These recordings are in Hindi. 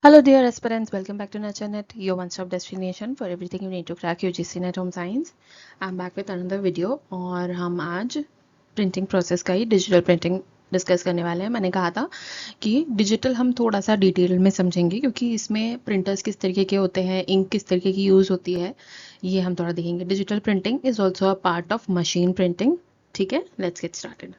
Hello, dear aspirants. Welcome back to NatureNet, your one-stop destination for everything you need to crack UGC Net Home Science. I'm back with another video और हम आज प्रिंटिंग प्रोसेस का ही डिजिटल प्रिंटिंग डिस्कस करने वाले हैं। मैंने कहा था कि डिजिटल हम थोड़ा सा डिटेल में समझेंगे क्योंकि इसमें प्रिंटर्स किस तरीके के होते हैं, इंक किस तरीके की यूज़ होती है, ये हम थोड़ा देखेंगे। Digital printing is also a part of machine printing. ठीक है, लेट्स गेट स्टार्टेड।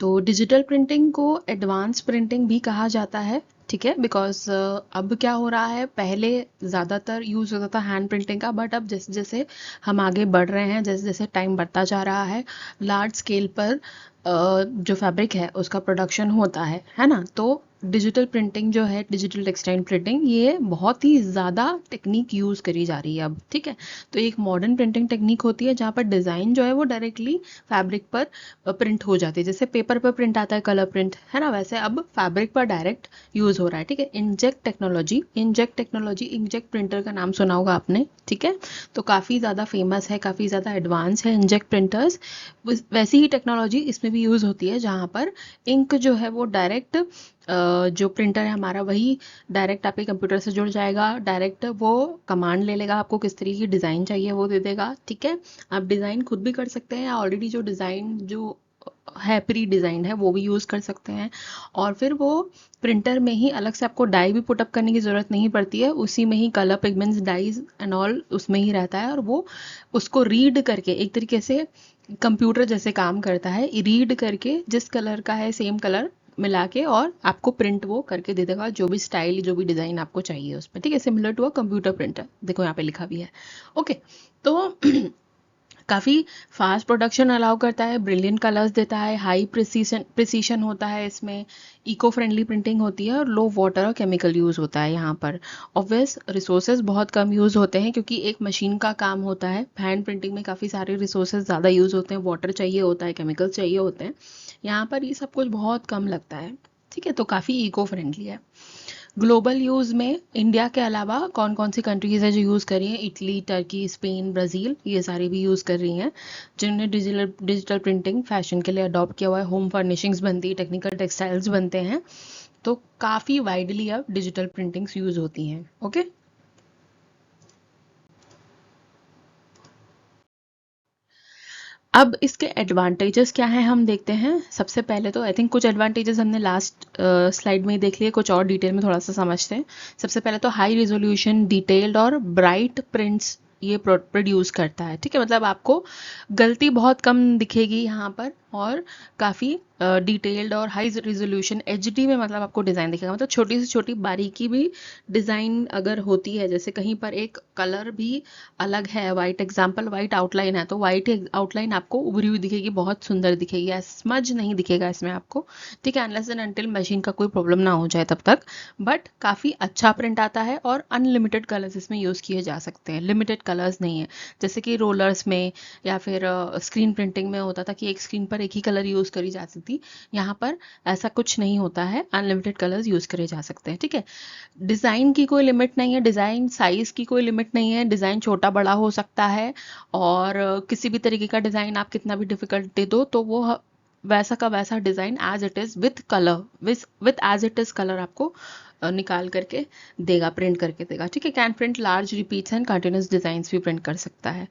तो डिजिटल प्रिंटिंग को एडवांस प्रिंटिंग भी कहा जाता है। ठीक है, बिकॉज अब क्या हो रहा है, पहले ज़्यादातर यूज़ होता था हैंड प्रिंटिंग का, बट अब जैसे जैसे हम आगे बढ़ रहे हैं, जैसे जैसे टाइम बढ़ता जा रहा है, लार्ज स्केल पर जो फैब्रिक है उसका प्रोडक्शन होता है ना। तो डिजिटल प्रिंटिंग जो है, डिजिटल टेक्सटाइल प्रिंटिंग, ये बहुत ही ज़्यादा टेक्निक यूज़ करी जा रही है अब। ठीक है, तो एक मॉडर्न प्रिंटिंग टेक्निक होती है जहाँ पर डिज़ाइन जो है वो डायरेक्टली फैब्रिक पर प्रिंट हो जाती है। जैसे पेपर पर प्रिंट आता है, कलर प्रिंट है ना, वैसे अब फैब्रिक पर डायरेक्ट यूज़ हो रहा है। ठीक है, इंजेक्ट टेक्नोलॉजी, इंजेक्ट प्रिंटर का नाम सुना होगा आपने। ठीक है, तो काफ़ी ज़्यादा फेमस है, काफ़ी ज़्यादा एडवांस है इंजेक्ट प्रिंटर्स। वैसी ही टेक्नोलॉजी इसमें भी यूज़ होती है जहाँ पर इंक जो है वो डायरेक्ट जो प्रिंटर है हमारा, वही डायरेक्ट आपके कंप्यूटर से जुड़ जाएगा, डायरेक्ट वो कमांड ले लेगा, आपको किस तरीके की डिज़ाइन चाहिए वो दे देगा। ठीक है, आप डिज़ाइन खुद भी कर सकते हैं या ऑलरेडी जो डिज़ाइन जो है प्री डिज़ाइंड है वो भी यूज़ कर सकते हैं। और फिर वो प्रिंटर में ही अलग से आपको डाई भी पुटअप करने की ज़रूरत नहीं पड़ती है, उसी में ही colour pigments, dyes and all उसमें ही रहता है, और वो उसको रीड करके एक तरीके से कंप्यूटर जैसे काम करता है। रीड करके जिस कलर का है सेम कलर मिला के और आपको प्रिंट वो करके दे देगा, जो भी स्टाइल जो भी डिज़ाइन आपको चाहिए उस पर। ठीक है, similar to a computer printer, देखो यहाँ पे लिखा भी है। ओके, तो काफ़ी फास्ट प्रोडक्शन अलाउ करता है, ब्रिलियंट कलर्स देता है, हाई प्रिसीशन होता है इसमें, इको फ्रेंडली प्रिंटिंग होती है, और लो वाटर और केमिकल यूज़ होता है यहाँ पर। ऑब्वियस रिसोर्सेज बहुत कम यूज़ होते हैं क्योंकि एक मशीन का काम होता है। हैंड प्रिंटिंग में काफ़ी सारे रिसोर्सेज ज़्यादा यूज़ होते हैं, वाटर चाहिए होता है, केमिकल्स चाहिए होते हैं। यहाँ पर ये सब कुछ बहुत कम लगता है। ठीक है, तो काफ़ी इको फ्रेंडली है। ग्लोबल यूज़ में इंडिया के अलावा कौन कौन सी कंट्रीज़ है जो यूज़ कर रही हैं? इटली, टर्की, स्पेन, ब्राज़ील, ये सारी भी यूज़ कर रही हैं, जिन्होंने डिजिटल डिजिटल प्रिंटिंग फैशन के लिए अडॉप्ट किया हुआ है। होम फर्निशिंग्स बनती है, टेक्निकल टेक्सटाइल्स बनते हैं, तो काफ़ी वाइडली अब डिजिटल प्रिंटिंग्स यूज़ होती हैं। ओके, अब इसके एडवांटेजेस क्या हैं हम देखते हैं। सबसे पहले तो आई थिंक कुछ एडवांटेजेस हमने लास्ट स्लाइड में ही देख लिए, कुछ और डिटेल में थोड़ा सा समझते हैं। सबसे पहले तो हाई रिजोल्यूशन, डिटेल्ड और ब्राइट प्रिंट्स ये प्रोड्यूस करता है। ठीक है, मतलब आपको गलती बहुत कम दिखेगी यहाँ पर, और काफ़ी डिटेल्ड और हाई रिजोल्यूशन एचडी में मतलब आपको डिज़ाइन दिखेगा। मतलब छोटी से छोटी बारीकी भी डिज़ाइन अगर होती है, जैसे कहीं पर एक कलर भी अलग है, वाइट एग्जाम्पल वाइट आउटलाइन है, तो वाइट आउटलाइन आपको उभरी हुई दिखेगी, बहुत सुंदर दिखेगी, स्मज नहीं दिखेगा इसमें आपको। ठीक है, अनलेस एंड अनटिल मशीन का कोई प्रॉब्लम ना हो जाए तब तक। बट काफ़ी अच्छा प्रिंट आता है, और अनलिमिटेड कलर्स इसमें यूज़ किए जा सकते हैं, लिमिटेड कलर्स नहीं है जैसे कि रोलर्स में या फिर स्क्रीन प्रिंटिंग में होता था कि एक स्क्रीन पर एक ही कलर यूज़ करी जाती थी। यहाँ पर ऐसा कुछ नहीं होता है, अनलिमिटेड कलर्स यूज़ करे जा सकते हैं। ठीक है, डिज़ाइन की कोई लिमिट नहीं है, डिज़ाइन साइज़ की कोई लिमिट नहीं है, डिज़ाइन छोटा बड़ा हो सकता है, और किसी भी तरीके का डिज़ाइन आप कितना भी डिफ़िकल्ट दे दो तो वो वैसा का वैसा design as it is with colour, with as it is colour आपको निकाल करके देगा, प्रिंट करके देगा। ठीक है, can print large repeats and continuous designs भी प्रिंट कर सकता है।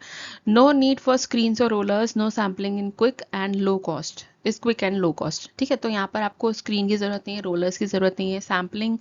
नो नीड फॉर स्क्रीन्स और rollers, no sampling in quick and low cost, is quick and low cost. ठीक है, तो यहाँ पर आपको स्क्रीन की ज़रूरत नहीं है, रोलर्स की ज़रूरत नहीं है, सैम्पलिंग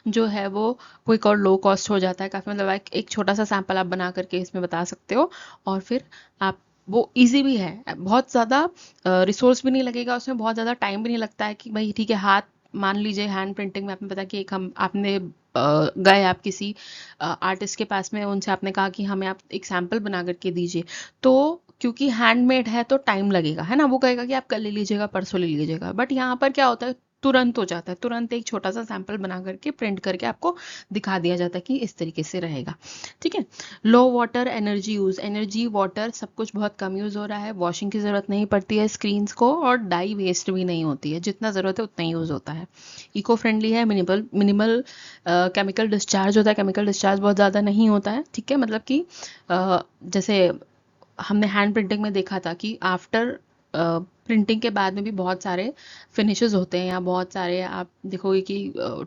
जो है वो क्विक और लो कॉस्ट हो जाता है काफ़ी। मतलब एक छोटा सा सैंपल आप बना करके इसमें बता सकते हो, और फिर आप वो इजी भी है, बहुत ज़्यादा रिसोर्स भी नहीं लगेगा उसमें, बहुत ज़्यादा टाइम भी नहीं लगता है कि भाई ठीक है हाथ, मान लीजिए हैंड प्रिंटिंग में आपने पता कि एक हम आपने गए आप किसी आर्टिस्ट के पास में, उनसे आपने कहा कि हमें आप एक सैंपल बना करके दीजिए, तो क्योंकि हैंडमेड है तो टाइम लगेगा, है ना, वो कहेगा कि आप कल ले लीजिएगा, परसों ले लीजिएगा। बट यहाँ पर क्या होता है, तुरंत हो जाता है, तुरंत एक छोटा सा सैंपल बना करके प्रिंट करके आपको दिखा दिया जाता है कि इस तरीके से रहेगा। ठीक है, low water energy use, energy water सब कुछ बहुत कम यूज़ हो रहा है, वॉशिंग की ज़रूरत नहीं पड़ती है स्क्रीन्स को, और डाई वेस्ट भी नहीं होती है, जितना ज़रूरत है उतना ही यूज़ होता है। इको फ्रेंडली है, मिनिमल मिनिमल केमिकल डिस्चार्ज होता है, केमिकल डिस्चार्ज बहुत ज़्यादा नहीं होता है। ठीक है, मतलब कि जैसे हमने हैंड प्रिंटिंग में देखा था कि आफ्टर प्रिंटिंग के बाद में भी बहुत सारे फिनिशेस होते हैं या बहुत सारे आप देखोगे कि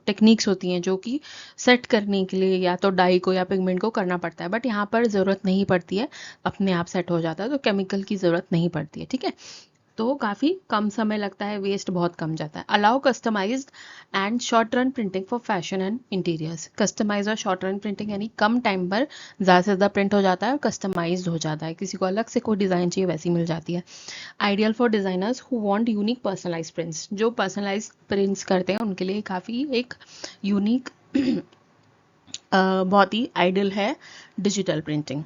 टेक्निक्स होती हैं जो कि सेट करने के लिए या तो डाई को या पिगमेंट को करना पड़ता है, बट यहाँ पर ज़रूरत नहीं पड़ती है, अपने आप सेट हो जाता है, तो केमिकल की ज़रूरत नहीं पड़ती है। ठीक है, तो काफ़ी कम समय लगता है, वेस्ट बहुत कम जाता है। Allow customised and short run printing for fashion and interiors. Customise और शॉर्ट रन प्रिंटिंग यानी कम टाइम पर ज़्यादा से ज़्यादा प्रिंट हो जाता है और कस्टमाइज्ड हो जाता है, किसी को अलग से कोई डिज़ाइन चाहिए वैसी मिल जाती है। Ideal for designers who want unique personalise prints, जो पर्सनलाइज प्रिंट्स करते हैं उनके लिए काफ़ी एक यूनिक बहुत ही आइडियल है डिजिटल प्रिंटिंग।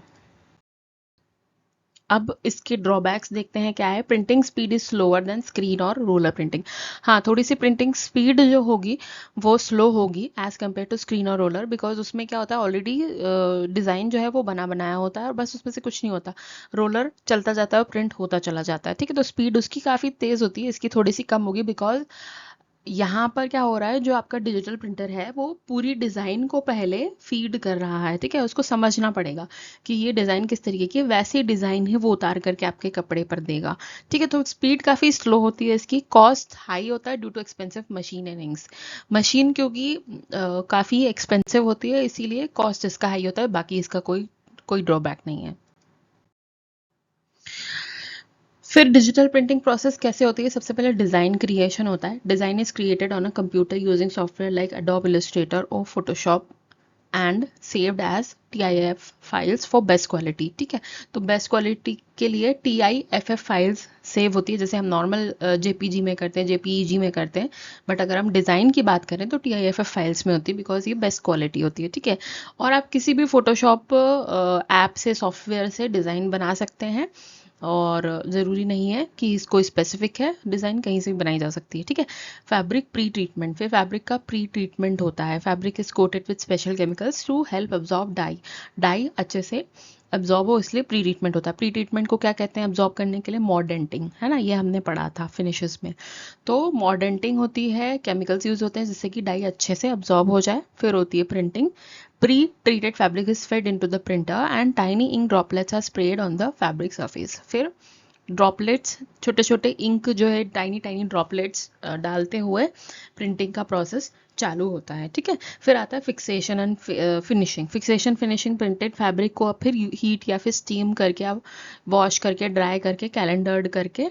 अब इसके ड्रॉबैक्स देखते हैं क्या है। Printing speed is slower than screen और रोलर प्रिंटिंग। हाँ, थोड़ी सी प्रिंटिंग स्पीड जो होगी वो स्लो होगी एज कम्पेयर टू स्क्रीन और रोलर, बिकॉज उसमें क्या होता है, ऑलरेडी डिज़ाइन जो है वो बना बनाया होता है और बस उसमें से कुछ नहीं होता। रोलर चलता जाता है और प्रिंट होता चला जाता है। ठीक है, तो स्पीड उसकी काफ़ी तेज़ होती है, इसकी थोड़ी सी कम होगी, बिकॉज यहाँ पर क्या हो रहा है, जो आपका डिजिटल प्रिंटर है वो पूरी डिज़ाइन को पहले फीड कर रहा है। ठीक है, उसको समझना पड़ेगा कि ये डिज़ाइन किस तरीके की, वैसी डिज़ाइन है वो उतार करके आपके कपड़े पर देगा। ठीक है, तो स्पीड काफ़ी स्लो होती है इसकी। कॉस्ट हाई होता है due too expensive machine and inks. Machine क्योंकि काफ़ी एक्सपेंसिव होती है, इसीलिए कॉस्ट इसका हाई होता है, बाकी इसका कोई कोई ड्रॉबैक नहीं है। फिर डिजिटल प्रिंटिंग प्रोसेस कैसे होती है। सबसे पहले डिज़ाइन क्रिएशन होता है। Design is created on a computer using software like Adobe Illustrator और Photoshop and saved as TIFF files for best quality. ठीक है, तो बेस्ट क्वालिटी के लिए TIFF फाइल्स सेव होती है, जैसे हम नॉर्मल JPG में करते हैं, JPEG में करते हैं, बट अगर हम डिज़ाइन की बात करें तो TIFF फाइल्स में होती है, बिकॉज ये बेस्ट क्वालिटी होती है। ठीक है, और आप किसी भी फोटोशॉप ऐप से, सॉफ्टवेयर से डिज़ाइन बना सकते हैं, और ज़रूरी नहीं है कि इसको स्पेसिफिक है, डिज़ाइन कहीं से भी बनाई जा सकती है। ठीक है, फैब्रिक प्री ट्रीटमेंट। फिर फैब्रिक का प्री ट्रीटमेंट होता है। Fabric is coated with special chemicals to help absorb dye. Dye अच्छे से अब्जॉर्ब हो, इसलिए प्री ट्रीटमेंट होता है। प्री ट्रीटमेंट को क्या कहते हैं अब्जॉर्ब करने के लिए? मॉर्डेंटिंग, है ना, ये हमने पढ़ा था फिनिशेस में। तो मॉर्डेंटिंग होती है, केमिकल्स यूज होते हैं जिससे कि डाई अच्छे से अब्जॉर्ब हो जाए। फिर होती है printing. Pre-treated fabric is fed into the printer and tiny ink droplets are sprayed on the fabric surface. फिर ड्रॉपलेट्स, छोटे छोटे इंक जो है, टाइनी टाइनी ड्रॉपलेट्स डालते हुए प्रिंटिंग का प्रोसेस चालू होता है। ठीक है, फिर आता है fixation and finishing. Fixation finishing, printed fabric को अब फिर हीट या फिर स्टीम करके, अब वॉश करके, ड्राई करके, कैलेंडर्ड करके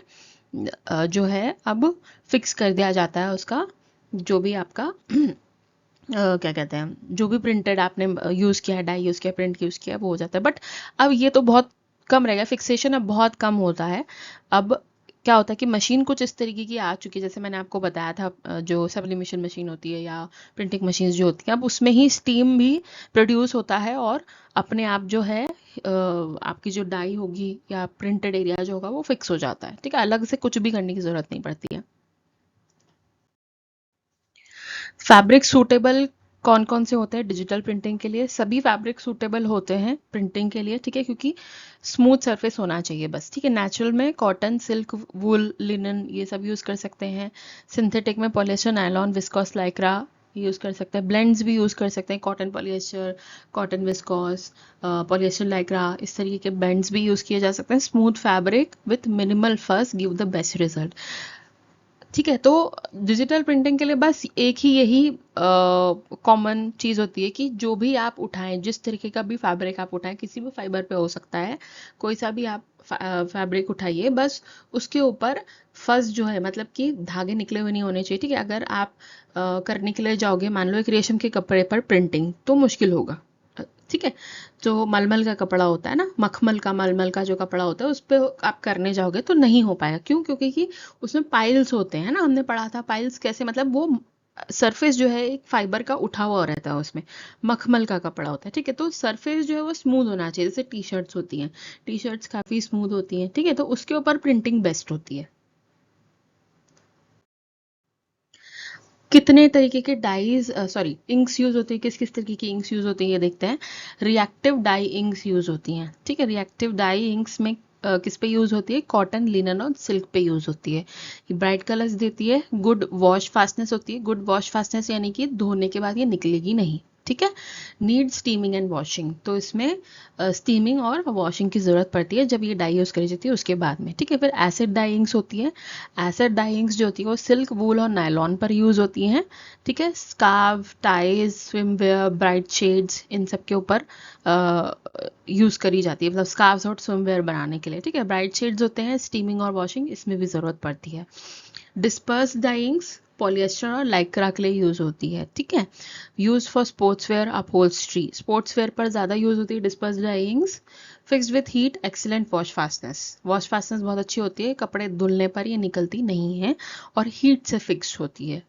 जो है अब फिक्स कर दिया जाता है उसका, जो भी आपका क्या कहते हैं, जो भी प्रिंटेड आपने यूज़ किया है, डाई यूज़ किया, प्रिंट यूज़ किया, वो हो जाता है। बट अब ये तो बहुत कम रहेगा, फिक्सेशन अब बहुत कम होता है। अब क्या होता है कि मशीन कुछ इस तरीके की आ चुकी है, जैसे मैंने आपको बताया था, जो सब्लिमेशन मशीन होती है या प्रिंटिंग मशीन जो होती हैं, अब उसमें ही स्टीम भी प्रोड्यूस होता है और अपने आप जो है आपकी जो डाई होगी या प्रिंटेड एरिया जो होगा वो फिक्स हो जाता है। ठीक है, अलग से कुछ भी करने की ज़रूरत नहीं पड़ती है। फैब्रिक सूटेबल कौन कौन से होते हैं डिजिटल प्रिंटिंग के लिए? सभी फैब्रिक सूटेबल होते हैं प्रिंटिंग के लिए। ठीक है, क्योंकि स्मूथ सरफेस होना चाहिए बस। ठीक है, नेचुरल में कॉटन, सिल्क, वूल, लिनन ये सब यूज़ कर सकते हैं। सिंथेटिक में polyester, nylon, viscous, Lycra use कर सकते हैं। ब्लेंड्स भी यूज़ कर सकते हैं, cotton polyester, cotton viscous, polyester Lycra, इस तरीके के ब्लेंड्स भी यूज़ किए जा सकते हैं। स्मूथ फैब्रिक विथ मिनिमल फस गिव द बेस्ट रिजल्ट। ठीक है, तो डिजिटल प्रिंटिंग के लिए बस एक ही यही कॉमन चीज़ होती है कि जो भी आप उठाएं, जिस तरीके का भी फैब्रिक आप उठाएं, किसी भी फाइबर पे हो सकता है, कोई सा भी आप फैब्रिक उठाइए, बस उसके ऊपर फस जो है, मतलब कि धागे निकले हुए नहीं होने चाहिए। ठीक है, अगर आप करने के लिए जाओगे, मान लो एक रेशम के कपड़े पर प्रिंटिंग, तो मुश्किल होगा। ठीक है, जो मलमल का कपड़ा होता है ना, मलमल का जो कपड़ा होता है, उस पर आप करने जाओगे तो नहीं हो पाएगा। क्यों? क्योंकि कि उसमें पाइल्स होते हैं ना, हमने पढ़ा था पाइल्स कैसे, मतलब वो सरफेस जो है एक फाइबर का उठा हुआ रहता है, उसमें मखमल का कपड़ा होता है। ठीक है, तो सरफेस जो है वो स्मूथ होना चाहिए, जैसे टी शर्ट्स होती हैं, टी शर्ट्स काफ़ी स्मूथ होती हैं। ठीक है, तो उसके ऊपर प्रिंटिंग बेस्ट होती है। कितने तरीके के डाइज, सॉरी, इंक्स यूज होती है, किस किस तरीके की इंक्स यूज होती है ये देखते हैं। रिएक्टिव डाई इंक्स यूज होती हैं। ठीक है, रिएक्टिव डाई इंक्स में किस पे यूज होती है? कॉटन, लिनन और सिल्क पे यूज होती है। ये ब्राइट कलर्स देती है। गुड वॉश फास्टनेस होती है। गुड वॉश फास्टनेस यानी कि धोने के बाद ये निकलेगी नहीं। ठीक है। नीड स्टीमिंग एंड वॉशिंग, तो इसमें स्टीमिंग और वॉशिंग की ज़रूरत पड़ती है जब ये डाई यूज़ करी जाती है उसके बाद में। ठीक है। फिर एसिड डाइंग्स होती है। एसिड डाइंग्स जो होती है वो सिल्क, वूल और नायलॉन पर यूज़ होती हैं। ठीक है। Scarf, ties, swimwear, bright shades, इन सब के ऊपर यूज़ करी जाती है, मतलब स्कार्फ्स और स्विमवेयर बनाने के लिए। ठीक है। ब्राइट शेड्स होते हैं, स्टीमिंग और वॉशिंग इसमें भी ज़रूरत पड़ती है। डिस्पर्स डाइंग्स पॉलिएस्टर और लाइक्रा के लिए यूज़ होती है। ठीक है। Use for sportswear, upholstery, sportswear पर ज़्यादा यूज़ होती है disperse dyeings. Fixed with heat, excellent wash fastness, wash fastness बहुत अच्छी होती है, कपड़े धुलने पर ये निकलती नहीं है और हीट से फिक्स्ड होती है।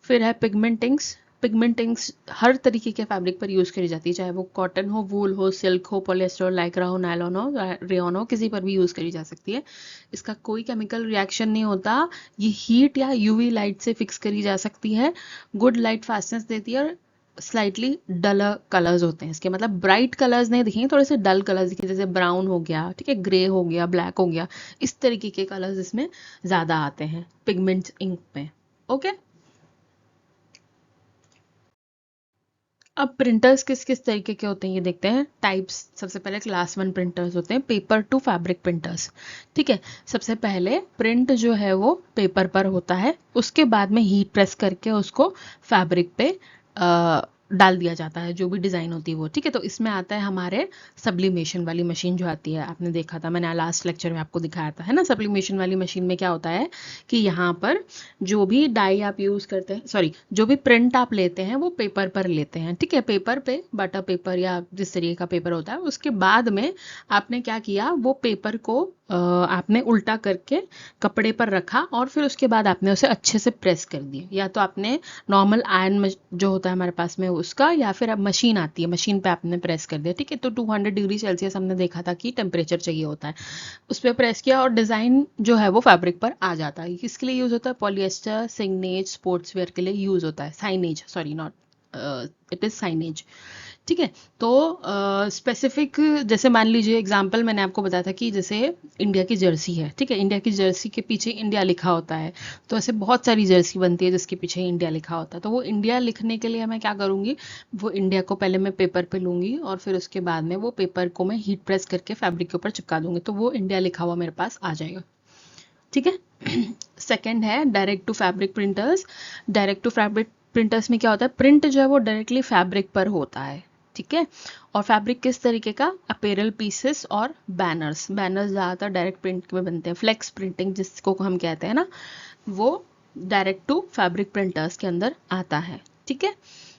फिर है पिगमेंटिंग्स। पिगमेंटिंग्स हर तरीके के फैब्रिक पर यूज़ करी जाती है, चाहे वो कॉटन हो, वूल हो, सिल्क हो, पॉलिएस्टर हो, लाइक्रा हो, नायलॉन हो, रेयॉन हो, किसी पर भी यूज़ करी जा सकती है। इसका कोई केमिकल रिएक्शन नहीं होता, ये हीट या यूवी लाइट से फिक्स करी जा सकती है, गुड लाइट फास्टनेस देती है और स्लाइटली डलर कलर्स होते हैं इसके, मतलब ब्राइट कलर्स नहीं दिखेंगे, थोड़े से डल कलर्स दिखेंगे, जैसे ब्राउन हो गया, ठीक है, ग्रे हो गया, ब्लैक हो गया, इस तरीके के कलर्स इसमें ज़्यादा आते हैं पिगमेंट इंक में। ओके। अब प्रिंटर्स किस किस तरीके के होते हैं ये देखते हैं। टाइप्स, सबसे पहले क्लास 1 प्रिंटर्स होते हैं, पेपर टू फैब्रिक प्रिंटर्स। ठीक है। सबसे पहले प्रिंट जो है वो पेपर पर होता है, उसके बाद में हीट प्रेस करके उसको फैब्रिक पे डाल दिया जाता है, जो भी डिज़ाइन होती है वो। ठीक है। तो इसमें आता है हमारे सब्लिमेशन वाली मशीन जो आती है, आपने देखा था, मैंने लास्ट लेक्चर में आपको दिखाया था, है ना। सब्लिमेशन वाली मशीन में क्या होता है कि यहाँ पर जो भी डाई आप यूज़ करते हैं, सॉरी, जो भी प्रिंट आप लेते हैं वो पेपर पर लेते हैं। ठीक है। पेपर पे, बटर पेपर या जिस तरीके का पेपर होता है, उसके बाद में आपने क्या किया, वो पेपर को आपने उल्टा करके कपड़े पर रखा और फिर उसके बाद आपने उसे अच्छे से प्रेस कर दिया, या तो आपने नॉर्मल आयरन जो होता है हमारे पास में उसका, या फिर अब मशीन आती है, मशीन पे आपने प्रेस कर दिया। ठीक है। तो 200 डिग्री सेल्सियस हमने देखा था कि टेम्परेचर चाहिए होता है, उस पर प्रेस किया और डिज़ाइन जो है वो फैब्रिक पर आ जाता है। किसके लिए यूज़ होता है? पॉलिएस्टर, सिग्नेज, स्पोर्ट्सवेयर के लिए यूज़ होता है। Signage, sorry, not, it is signage. ठीक है। तो स्पेसिफिक, जैसे मान लीजिए एग्जांपल मैंने आपको बताया था कि जैसे इंडिया की जर्सी है। ठीक है। इंडिया की जर्सी के पीछे इंडिया लिखा होता है, तो ऐसे बहुत सारी जर्सी बनती है जिसके पीछे इंडिया लिखा होता है। तो वो इंडिया लिखने के लिए मैं क्या करूँगी, वो इंडिया को पहले मैं पेपर पे लूँगी और फिर उसके बाद में वो पेपर को मैं हीट प्रेस करके फैब्रिक के ऊपर चिपका दूँगी, तो वो इंडिया लिखा हुआ मेरे पास आ जाएगा। ठीक है। सेकेंड है direct to fabric printers. Direct to fabric printers में क्या होता है, प्रिंट जो है वो डायरेक्टली फैब्रिक पर होता है। ठीक है। और फैब्रिक किस तरीके का, अपेरल पीसेस और बैनर्स। बैनर्स ज़्यादातर डायरेक्ट प्रिंट में बनते हैं, फ्लेक्स प्रिंटिंग जिसको हम कहते हैं ना, वो डायरेक्ट टू फैब्रिक प्रिंटर्स के अंदर आता है। ठीक है।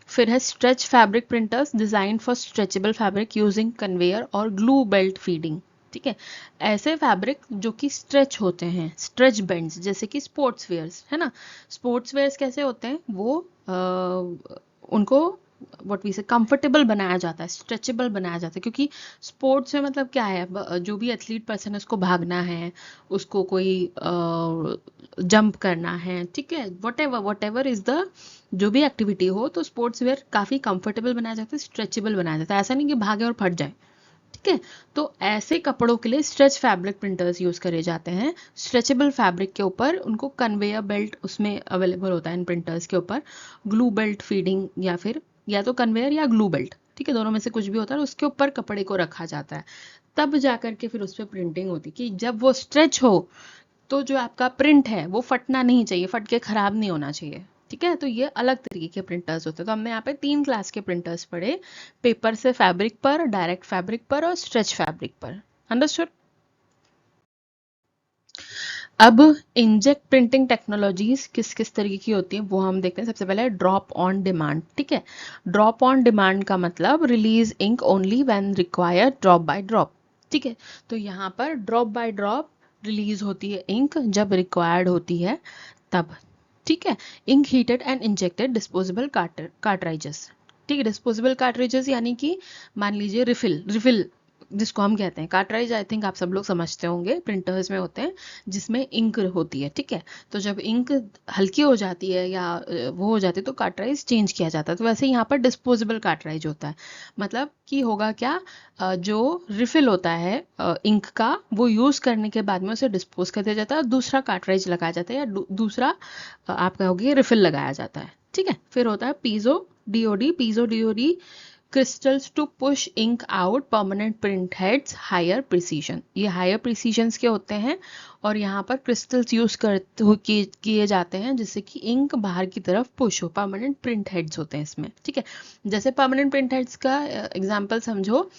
फिर है stretch fabric printers, design for stretchable fabric using conveyor और ग्लू बेल्ट फीडिंग। ठीक है। ऐसे फैब्रिक जो कि स्ट्रेच होते हैं, स्ट्रेच बेंड्स, जैसे कि स्पोर्ट्स वेयर्स, है ना। स्पोर्ट्स वेयर्स कैसे होते हैं, वो उनको व्हाट वी से कंफर्टेबल बनाया जाता है, स्ट्रेचेबल बनाया जाता है, क्योंकि स्पोर्ट्स में मतलब क्या है, जो भी एथलीट पर्सन है उसको भागना है, उसको कोई जंप करना है, ठीक है, वट एवर इज द जो भी एक्टिविटी हो, तो स्पोर्ट्स वेयर काफ़ी कंफर्टेबल बनाया जाता है, स्ट्रेचेबल बनाया जाता है, ऐसा नहीं कि भागे और फट जाए। ठीक है। तो ऐसे कपड़ों के लिए स्ट्रेच फैब्रिक प्रिंटर्स यूज करे जाते हैं। स्ट्रेचेबल फैब्रिक के ऊपर उनको कन्वेयर बेल्ट उसमें अवेलेबल होता है इन प्रिंटर्स के ऊपर, ग्लू बेल्ट फीडिंग, या फिर या तो कन्वेयर या ग्लू बेल्ट, ठीक है, दोनों में से कुछ भी होता है, उसके ऊपर कपड़े को रखा जाता है, तब जा करके फिर उस पर प्रिंटिंग होती है, कि जब वो स्ट्रेच हो तो जो आपका प्रिंट है वो फटना नहीं चाहिए, फट के खराब नहीं होना चाहिए। ठीक है। तो ये अलग तरीके के प्रिंटर्स होते हैं। तो हमने यहाँ पे 3 क्लास के प्रिंटर्स पढ़े, पेपर से फैब्रिक पर, डायरेक्ट फैब्रिक पर और स्ट्रेच फैब्रिक पर। अंडरस्टूड। अब इंजेक्ट प्रिंटिंग टेक्नोलॉजीज किस किस तरीके की होती हैं वो हम देखते हैं। सबसे पहले ड्रॉप ऑन डिमांड। ठीक है। ड्रॉप ऑन डिमांड का मतलब release ink only when required, drop by drop. ठीक है। तो यहाँ पर ड्रॉप बाय ड्रॉप रिलीज होती है इंक जब रिक्वायर्ड होती है तब। ठीक है। Ink heated and injected disposable cartridges. ठीक है। डिस्पोजेबल कार्ट्राइजेस यानी कि मान लीजिए रिफिल, रिफिल जिसको हम कहते हैं, कार्ट्राइज आई थिंक आप सब लोग समझते होंगे, प्रिंटर्स में होते हैं जिसमें इंक होती है। ठीक है। तो जब इंक हल्की हो जाती है या वो हो जाती है तो कार्ट्राइज चेंज किया जाता है। तो वैसे यहाँ पर डिस्पोजेबल कार्ट्राइज होता है, मतलब कि होगा क्या, जो रिफिल होता है इंक का, वो यूज़ करने के बाद में उसे डिस्पोज कर दिया जाता है और दूसरा कार्ट्राइज लगाया जाता है, या दूसरा आप कहोगे रिफिल लगाया जाता है। ठीक है। फिर होता है piezo DOD, piezo DOD crystals to push ink out permanent print heads, higher precision. ये higher precisions के होते हैं और यहाँ पर crystals यूज किए जाते हैं जिससे कि इंक बाहर की तरफ पुश हो. परमानेंट प्रिंट हेड्स होते हैं इसमें. ठीक है, जैसे परमानेंट प्रिंट हेड्स का एग्जांपल समझो.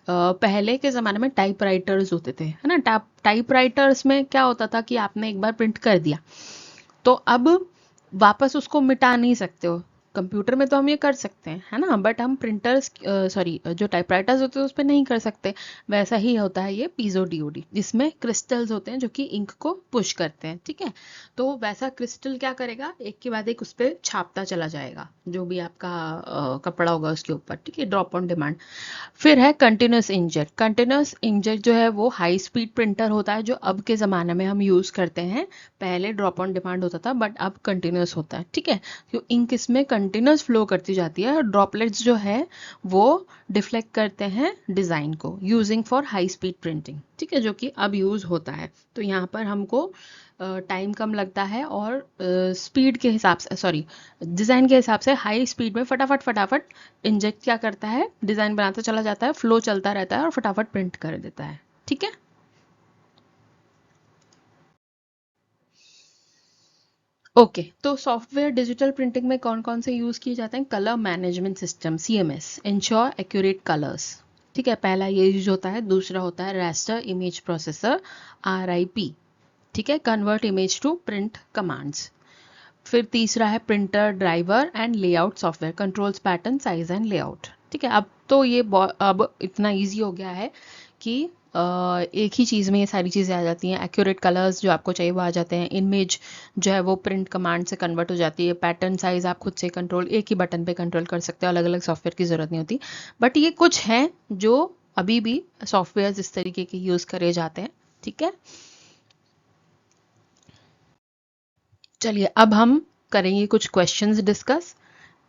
पहले के ज़माने में टाइपराइटर्स होते थे, है ना. टाइपराइटर्स में क्या होता था कि आपने एक बार प्रिंट कर दिया तो अब वापस उसको मिटा नहीं सकते हो. कंप्यूटर में तो हम ये कर सकते हैं, है ना, बट हम प्रिंटर्स सॉरी जो टाइपराइटर्स होते हैं उस पर नहीं कर सकते. वैसा ही होता है ये पीजो डीओडी, जिसमें क्रिस्टल्स होते हैं जो कि इंक को पुश करते हैं. ठीक है, तो वैसा क्रिस्टल क्या करेगा, एक के बाद एक उस पर छापता चला जाएगा जो भी आपका कपड़ा होगा उसके ऊपर. ठीक है, ड्रॉप ऑन डिमांड. फिर है कंटिन्यूस इंकजेट. कंटिन्यूस इंकजेट जो है वो हाई स्पीड प्रिंटर होता है जो अब के ज़माने में हम यूज़ करते हैं. पहले ड्रॉप ऑन डिमांड होता था बट अब कंटिन्यूस होता है. ठीक है, तो इंक इसमें कंटिन्यूस फ्लो करती जाती है और ड्रॉपलेट्स जो है वो डिफ्लेक्ट करते हैं डिज़ाइन को using for high speed printing. ठीक है, जो कि अब यूज़ होता है. तो यहाँ पर हमको टाइम कम लगता है और स्पीड के हिसाब से, सॉरी, डिज़ाइन के हिसाब से हाई स्पीड में फटाफट फटाफट इंजेक्ट क्या करता है, डिज़ाइन बनाता चला जाता है, फ्लो चलता रहता है और फटाफट प्रिंट कर देता है. ठीक है, ओके. तो सॉफ्टवेयर डिजिटल प्रिंटिंग में कौन कौन से यूज़ किए जाते हैं. Colour management system, CMS, ensure accurate colours. ठीक है, पहला ये यूज होता है. दूसरा होता है रास्टर इमेज प्रोसेसर, RIP. ठीक है, convert image to print commands. फिर तीसरा है printer driver and layout software, controls pattern size and layout. ठीक है, अब तो ये अब इतना इजी हो गया है कि एक ही चीज़ में ये सारी चीज़ें आ जाती हैं. एक्यूरेट कलर्स जो आपको चाहिए वो आ जाते हैं. इमेज जो है वो प्रिंट कमांड से कन्वर्ट हो जाती है. पैटर्न साइज आप खुद से कंट्रोल, एक ही बटन पे कंट्रोल कर सकते हो, अलग अलग सॉफ्टवेयर की ज़रूरत नहीं होती. बट ये कुछ हैं जो अभी भी सॉफ्टवेयर इस तरीके के यूज़ करे जाते हैं. ठीक है, चलिए अब हम करेंगे कुछ क्वेश्चंस डिस्कस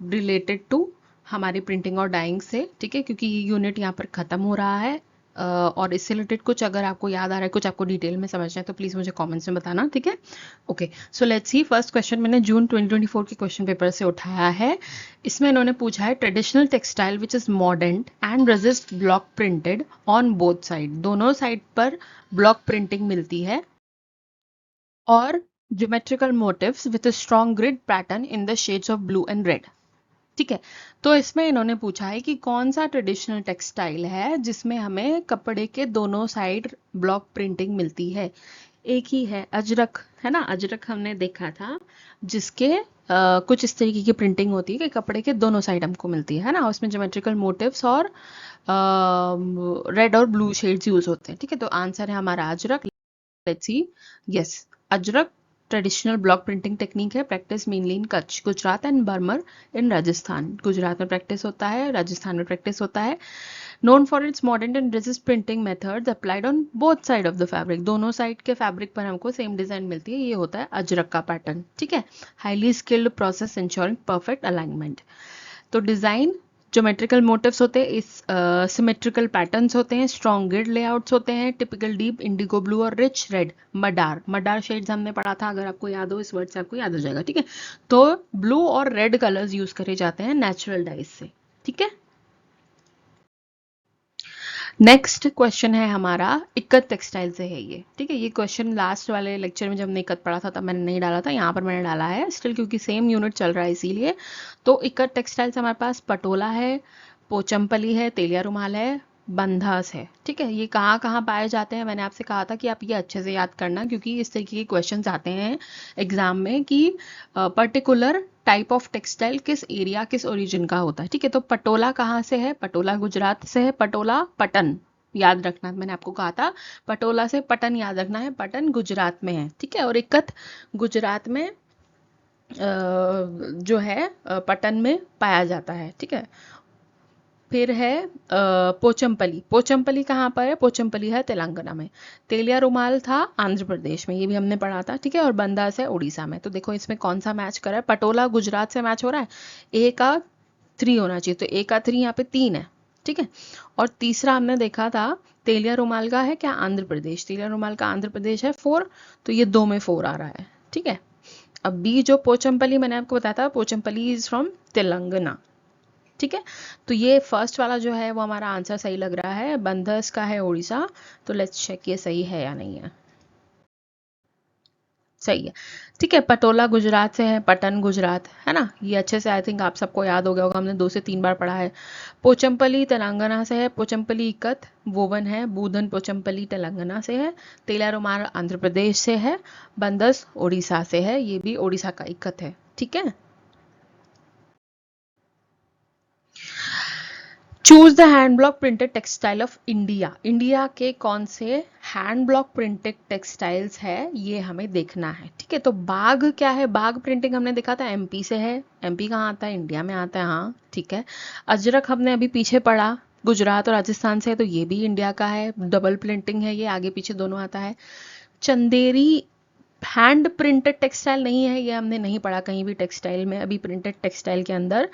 रिलेटेड टू हमारी प्रिंटिंग और डाइंग से. ठीक है, क्योंकि ये यूनिट यहाँ पर ख़त्म हो रहा है और इससे रिलेटेड कुछ अगर आपको याद आ रहा है, कुछ आपको डिटेल में समझना है तो प्लीज़ मुझे कमेंट्स में बताना. ठीक है, okay. So let's see. First question मैंने जून 2024 के क्वेश्चन पेपर से उठाया है. इसमें इन्होंने पूछा है traditional textile which is modern and resist block printed on both side. दोनों साइड पर ब्लॉक प्रिंटिंग मिलती है और geometrical motifs with a strong grid pattern in the shades of blue and red. ठीक है, तो इसमें इन्होंने पूछा है कि कौन सा ट्रेडिशनल टेक्सटाइल है जिसमें हमें कपड़े के दोनों साइड ब्लॉक प्रिंटिंग मिलती है. एक ही है अजरक, है ना. अजरक हमने देखा था जिसके कुछ इस तरीके की प्रिंटिंग होती है कि कपड़े के दोनों साइड हमको मिलती है ना. उसमें ज्योमेट्रिकल मोटिव्स और रेड और ब्लू शेड्स यूज होते हैं. ठीक है, तो आंसर है हमारा Ajrakh. Let's see. Yes, Ajrakh traditional block printing technique है. Practice mainly in Kutch, Gujarat and Barmer in Rajasthan. Gujarat में प्रैक्टिस होता है, राजस्थान में प्रैक्टिस होता है. Known for its modern and resist printing methods applied on both side of the fabric. दोनों साइड के फैब्रिक पर हमको सेम डिजाइन मिलती है. ये होता है अजरक का पैटर्न. ठीक है, highly skilled process ensuring perfect alignment. तो डिजाइन ज्योमेट्रिकल मोटिव्स होते हैं, इस सिमेट्रिकल पैटर्न्स होते हैं, स्ट्रॉन्ग ग्रिड लेआउट्स होते हैं, टिपिकल डीप इंडिगो ब्लू और रिच रेड. मडार, मडार शेड्स हमने पढ़ा था, अगर आपको याद हो इस वर्ड से आपको याद हो जाएगा. ठीक है, तो ब्लू और रेड कलर्स यूज करे जाते हैं नेचुरल डाइज से. ठीक है, नेक्स्ट क्वेश्चन है हमारा इक्कत टेक्सटाइल से है ये. ठीक है, ये क्वेश्चन लास्ट वाले लेक्चर में जब हमने इक्कत पढ़ा था तब मैंने नहीं डाला था, यहाँ पर मैंने डाला है स्टिल क्योंकि सेम यूनिट चल रहा है इसीलिए. तो इक्कत टेक्सटाइल से हमारे पास पटोला है, पोचमपली है, तेलिया रुमाल है, बंधास है. ठीक है, ये कहाँ कहाँ पाए जाते हैं, मैंने आपसे कहा था कि आप ये अच्छे से याद करना क्योंकि इस तरीके के क्वेश्चन आते हैं एग्जाम में कि पर्टिकुलर टाइप ऑफ टेक्सटाइल किस एरिया किस ओरिजिन का होता है. ठीक है, तो पटोला कहाँ से है, पटोला गुजरात से है. पटोला पटन याद रखना, मैंने आपको कहा था पटोला से पटन याद रखना है, पटन गुजरात में है. ठीक है, और इक्कत गुजरात में जो है पटन में पाया जाता है. ठीक है, फिर है पोचमपली. पोचमपली कहाँ पर है, पोचमपली है तेलंगाना में. तेलिया रुमाल था आंध्र प्रदेश में, ये भी हमने पढ़ा था. ठीक है, और बंदास है उड़ीसा में. तो देखो इसमें कौन सा मैच कर रहा है, पटोला गुजरात से मैच हो रहा है. ए का 3 होना चाहिए, तो ए का 3 यहाँ पे 3 है. ठीक है, और तीसरा हमने देखा था तेलिया रुमाल का है क्या, आंध्र प्रदेश. तेलिया रुमाल का आंध्र प्रदेश है 4, तो ये 2 में 4 आ रहा है. ठीक है, अब बी जो पोचमपली मैंने आपको बताया था, पोचमपली इज फ्रॉम तेलंगाना. ठीक है, तो ये फर्स्ट वाला जो है वो हमारा आंसर सही लग रहा है, बंदस का है उड़ीसा। तो लेट्स चेक ये सही है या नहीं है। सही है। ठीक है, पटोला गुजरात से है, पटन गुजरात, है ना, ये अच्छे से आई थिंक आप सबको याद हो गया होगा, हमने 2 से 3 बार पढ़ा है। पोचमपल्ली तेलंगाना से है, पोचमपल्ली इक्कत वोवन है, बूधन पोचमपल्ली तेलंगाना से है, तेलारुमाल आंध्र प्रदेश से है, बंदस उड़ीसा से है, ये भी उड़ीसा का इक्कत है। ठीक है, choose the hand block printed textile of India. India के कौन से हैंड ब्लॉक प्रिंटेड टेक्सटाइल्स है ये हमें देखना है। ठीक है, तो बाग क्या है, बाग प्रिंटिंग हमने देखा था एमपी से है। एमपी कहाँ आता है, इंडिया में आता है, हाँ ठीक है। अजरक हमने अभी पीछे पढ़ा, गुजरात और राजस्थान से है, तो ये भी इंडिया का है, डबल प्रिंटिंग है, ये आगे पीछे दोनों आता है। चंदेरी हैंड प्रिंटेड टेक्सटाइल नहीं है, ये हमने नहीं पढ़ा कहीं भी टेक्सटाइल में अभी, प्रिंटेड टेक्सटाइल के अंदर,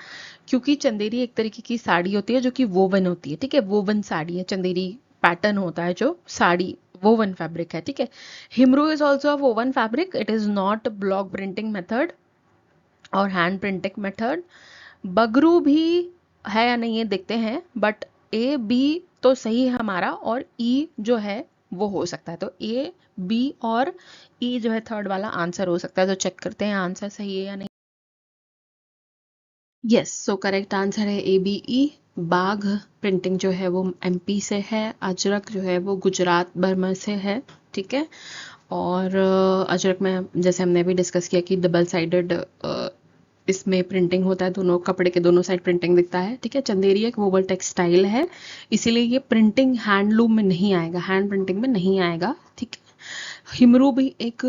क्योंकि चंदेरी एक तरीके की साड़ी होती है जो कि वोवन होती है। ठीक है, वोवन साड़ी है, चंदेरी पैटर्न होता है जो साड़ी, वोवन फैब्रिक है। ठीक है, Himroo is also a woven fabric, it is not block printing method और हैंड प्रिंटिंग मेथड। बगरू भी है या नहीं ये देखते हैं, बट ए बी तो सही है हमारा, और ई जो है वो हो सकता है, तो ए बी और ई जो है थर्ड वाला आंसर हो सकता है। तो चेक करते हैं आंसर सही है या नहीं। यस, सो करेक्ट आंसर है ए बी ई। बाघ प्रिंटिंग जो है वो एमपी से है, अजरक जो है वो गुजरात बर्मा से है। ठीक है, और अजरक में जैसे हमने भी डिस्कस किया कि डबल साइडेड इसमें प्रिंटिंग होता है, दोनों कपड़े के दोनों साइड प्रिंटिंग दिखता है। ठीक है, चंदेरी एक वोवल टेक्सटाइल है, इसीलिए ये प्रिंटिंग हैंडलूम में नहीं आएगा, हैंड प्रिंटिंग में नहीं आएगा। ठीक है, हिमरू भी एक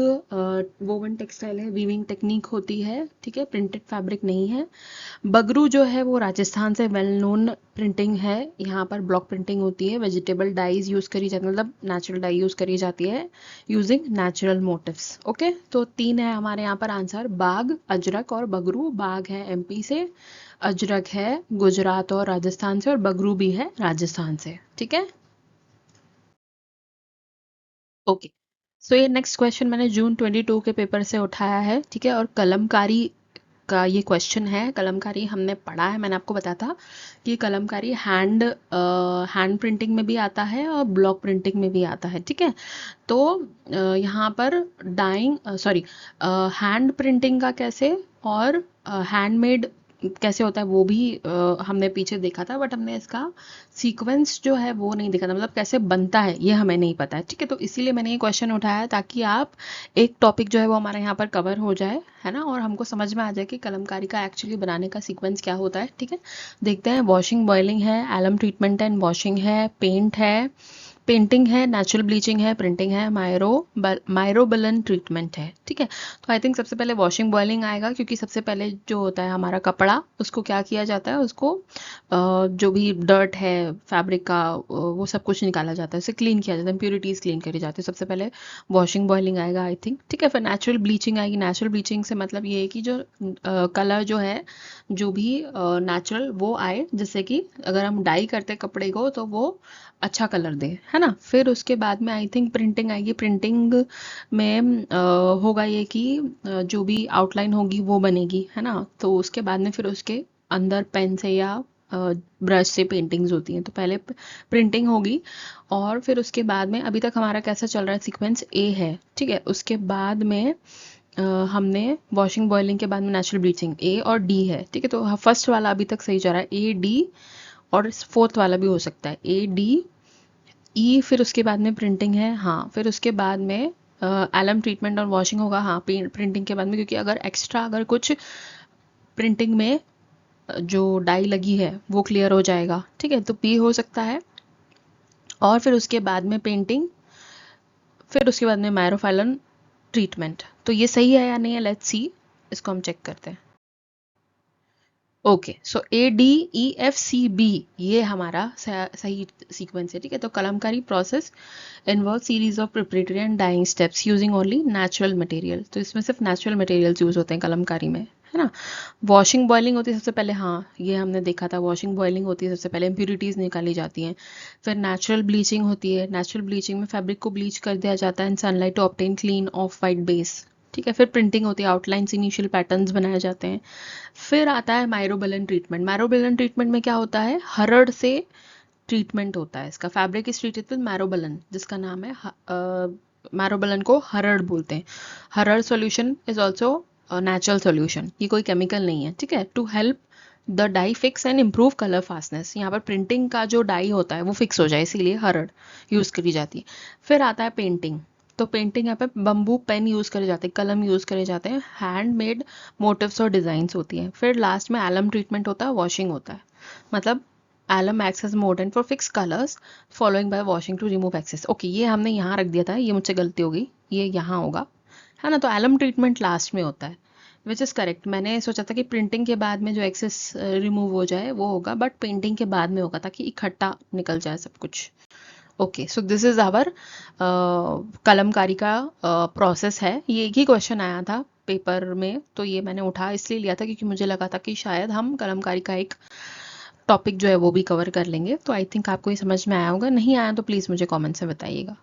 वोवन टेक्सटाइल है, वीविंग टेक्निक होती है। ठीक है, प्रिंटेड फैब्रिक नहीं है। बगरू जो है वो राजस्थान से वेल नोन प्रिंटिंग है, यहाँ पर ब्लॉक प्रिंटिंग होती है, वेजिटेबल डाइज यूज करी जाती है, मतलब नेचुरल डाई यूज करी जाती है यूजिंग नेचुरल मोटिव्स। ओके, तो 3 है हमारे यहाँ पर आंसर, बाग, अजरक और बगरू। बाग है एमपी से, अजरक है गुजरात और राजस्थान से, और बगरू भी है राजस्थान से। ठीक है, ओके। सो ये नेक्स्ट क्वेश्चन मैंने जून 22 के पेपर से उठाया है। ठीक है, और कलमकारी का ये क्वेश्चन है। कलमकारी हमने पढ़ा है, मैंने आपको बताया था कि कलमकारी हैंड प्रिंटिंग में भी आता है और ब्लॉक प्रिंटिंग में भी आता है। ठीक है, तो यहाँ पर डाइंग सॉरी हैंड प्रिंटिंग का कैसे और हैंडमेड कैसे होता है वो भी हमने पीछे देखा था, बट हमने इसका सीक्वेंस जो है वो नहीं देखा था, मतलब कैसे बनता है ये हमें नहीं पता है। ठीक है, तो इसीलिए मैंने ये क्वेश्चन उठाया ताकि आप एक टॉपिक जो है वो हमारे यहाँ पर कवर हो जाए, है ना, और हमको समझ में आ जाए कि कलमकारी का एक्चुअली बनाने का सीक्वेंस क्या होता है। ठीक है, देखते हैं। वॉशिंग बॉयलिंग है, एलम ट्रीटमेंट एंड वॉशिंग है, पेंट है, पेंटिंग है, नेचुरल ब्लीचिंग है, प्रिंटिंग है, मायरोबलन ट्रीटमेंट है। ठीक है, तो आई थिंक सबसे पहले वॉशिंग बॉयलिंग आएगा, क्योंकि सबसे पहले जो होता है हमारा कपड़ा, उसको क्या किया जाता है, उसको जो भी डर्ट है फैब्रिक का वो सब कुछ निकाला जाता है, उसे क्लीन किया जाता है, इम्प्योरिटीज क्लीन करी जाती है। सबसे पहले वॉशिंग बॉयलिंग आएगा आई थिंक। ठीक है, फिर नेचुरल ब्लीचिंग आएगी। नेचुरल ब्लीचिंग से मतलब ये है कि जो कलर जो है, जो भी नेचुरल वो आए, जैसे कि अगर हम डाई करते कपड़े को तो वो अच्छा कलर दे, है ना। फिर उसके बाद में आई थिंक प्रिंटिंग आएगी। प्रिंटिंग में होगा ये कि जो भी आउटलाइन होगी वो बनेगी, है ना। तो उसके बाद में फिर उसके अंदर पेन से या ब्रश से पेंटिंग्स होती हैं, तो पहले प्रिंटिंग होगी, और फिर उसके बाद में अभी तक हमारा कैसा चल रहा है सीक्वेंस, ए है। ठीक है, उसके बाद में हमने वॉशिंग बॉयलिंग के बाद में नेचुरल ब्लीचिंग, ए और डी है। ठीक है, तो फर्स्ट वाला अभी तक सही जा रहा है, ए डी, और फोर्थ वाला भी हो सकता है ए डी ई। फिर उसके बाद में प्रिंटिंग है, हाँ। फिर उसके बाद में एलम ट्रीटमेंट और वॉशिंग होगा, हाँ, प्रिंटिंग के बाद में, क्योंकि अगर एक्स्ट्रा अगर कुछ प्रिंटिंग में जो डाई लगी है वो क्लियर हो जाएगा। ठीक है, तो पी हो सकता है। और फिर उसके बाद में पेंटिंग, फिर उसके बाद में मायरोफाइलन ट्रीटमेंट। तो ये सही है या नहीं है, लेट्स सी, इसको हम चेक करते हैं। Okay, so A D E F C B ये हमारा सही सीक्वेंस है। ठीक है, तो Kalamkari process involve series of preparatory and dyeing steps using only natural material. तो इसमें सिर्फ नेचुरल मटेरियल्स यूज होते हैं कलमकारी में, है ना। वॉशिंग बॉयलिंग होती है सबसे पहले, हाँ ये हमने देखा था, वॉशिंग बॉयलिंग होती है सबसे पहले, इम्प्यूरिटीज निकाली जाती हैं। फिर नेचुरल ब्लीचिंग होती है, नेचुरल ब्लीचिंग में फैब्रिक को ब्लीच कर दिया जाता है in sunlight to obtain clean of white base. ठीक है। फिर प्रिंटिंग होती है, आउटलाइंस इनिशियल पैटर्न्स बनाए जाते हैं। फिर आता है मायरोबलन ट्रीटमेंट। मायरोबलन ट्रीटमेंट में क्या होता है, हरड़ से ट्रीटमेंट होता है इसका। Fabric is treated with myrobalan, जिसका नाम है मैरोबलन को हरड़ बोलते हैं। हरड़ solution is also natural solution, ये कोई केमिकल नहीं है, ठीक है। To help the dye fix and improve colour fastness, यहाँ पर प्रिंटिंग का जो डाई होता है वो फिक्स हो जाए, इसीलिए हरड़ यूज़ करी जाती है। फिर आता है पेंटिंग। तो पेंटिंग यहाँ पे बम्बू पेन यूज़ करे जाते हैं, कलम यूज़ करे जाते हैं, हैंडमेड मोटिव्स और डिज़ाइंस होती हैं। फिर लास्ट में एलम ट्रीटमेंट होता है, वॉशिंग होता है। मतलब alum acts as mordant for fix colours following by washing to remove excess. Okay, ये हमने यहाँ रख दिया था, ये मुझसे गलती हो गई, ये यहाँ होगा, है ना। तो एलम ट्रीटमेंट लास्ट में होता है, विच इज़ करेक्ट। मैंने सोचा था कि प्रिंटिंग के बाद में जो एक्सेस रिमूव हो जाए वो होगा, बट पेंटिंग के बाद में होगा, ताकि इकट्ठा निकल जाए सब कुछ। Okay, so this is our Kalamkari का प्रोसेस है। ये एक ही क्वेश्चन आया था पेपर में, तो ये मैंने उठा इसलिए लिया था क्योंकि मुझे लगा था कि शायद हम कलमकारी का एक टॉपिक जो है वो भी कवर कर लेंगे। तो आई थिंक आपको ये समझ में आया होगा, नहीं आया तो प्लीज़ मुझे कमेंट से बताइएगा।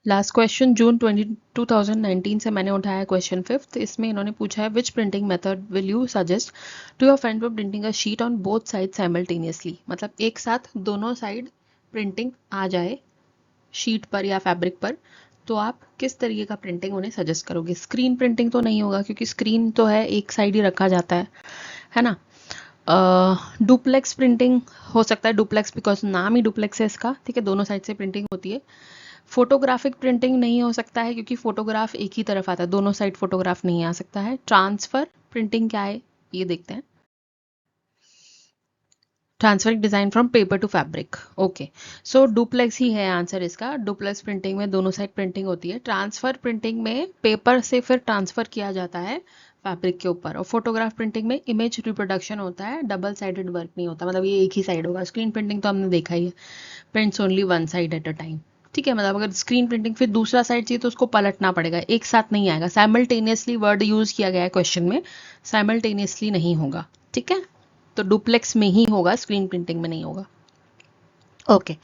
लास्ट क्वेश्चन जून 2019 से मैंने उठाया क्वेश्चन 5th। इसमें इन्होंने पूछा है which printing method will you suggest to your friend for printing a sheet on both side simultaneously. मतलब एक साथ दोनों साइड प्रिंटिंग आ जाए शीट पर या फैब्रिक पर, तो आप किस तरीके का प्रिंटिंग उन्हें सजेस्ट करोगे। स्क्रीन प्रिंटिंग तो नहीं होगा, क्योंकि स्क्रीन तो है एक साइड ही रखा जाता है ना। डुप्लेक्स प्रिंटिंग हो सकता है, डुप्लेक्स बिकॉज नाम ही डुप्लेक्स है इसका, ठीक है, दोनों साइड से प्रिंटिंग होती है। फोटोग्राफिक प्रिंटिंग नहीं हो सकता है, क्योंकि फोटोग्राफ एक ही तरफ आता है, दोनों साइड फोटोग्राफ नहीं आ सकता है। ट्रांसफर प्रिंटिंग क्या है ये देखते हैं। Transferring design from paper to fabric. Okay, so duplex ही है आंसर इसका। डुप्लेक्स प्रिंटिंग में दोनों साइड प्रिंटिंग होती है। ट्रांसफर प्रिंटिंग में पेपर से फिर ट्रांसफर किया जाता है फैब्रिक के ऊपर। और फोटोग्राफ प्रिंटिंग में इमेज रिप्रोडक्शन होता है, डबल साइडेड वर्क नहीं होता, मतलब ये एक ही साइड होगा। स्क्रीन प्रिंटिंग तो हमने देखा ही है, prints only one side at a time, ठीक है। मतलब अगर स्क्रीन प्रिंटिंग फिर दूसरा साइड चाहिए तो उसको पलटना पड़ेगा, एक साथ नहीं आएगा। साइमल्टेनियसली वर्ड यूज किया गया है क्वेश्चन में, साइमल्टेनियसली नहीं होगा, ठीक है। तो डुप्लेक्स में ही होगा, स्क्रीन प्रिंटिंग में नहीं होगा। Okay,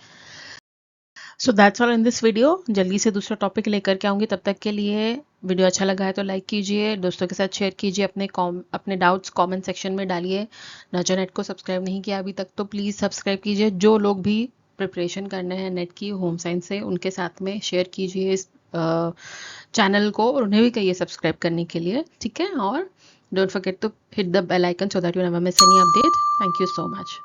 so that's all in this video. जल्दी से दूसरा टॉपिक लेकर के आऊँगी, तब तक के लिए वीडियो अच्छा लगा है तो लाइक कीजिए, दोस्तों के साथ शेयर कीजिए, अपने डाउट्स कमेंट सेक्शन में डालिए। नजर नेट को सब्सक्राइब नहीं किया अभी तक तो प्लीज़ सब्सक्राइब कीजिए। जो लोग भी प्रिपरेशन करने हैं नेट की होम साइंस से, उनके साथ में शेयर कीजिए इस चैनल को, और उन्हें भी कहिए सब्सक्राइब करने के लिए, ठीक है। और don't forget to hit the bell icon so that you never miss any update. Thank you so much.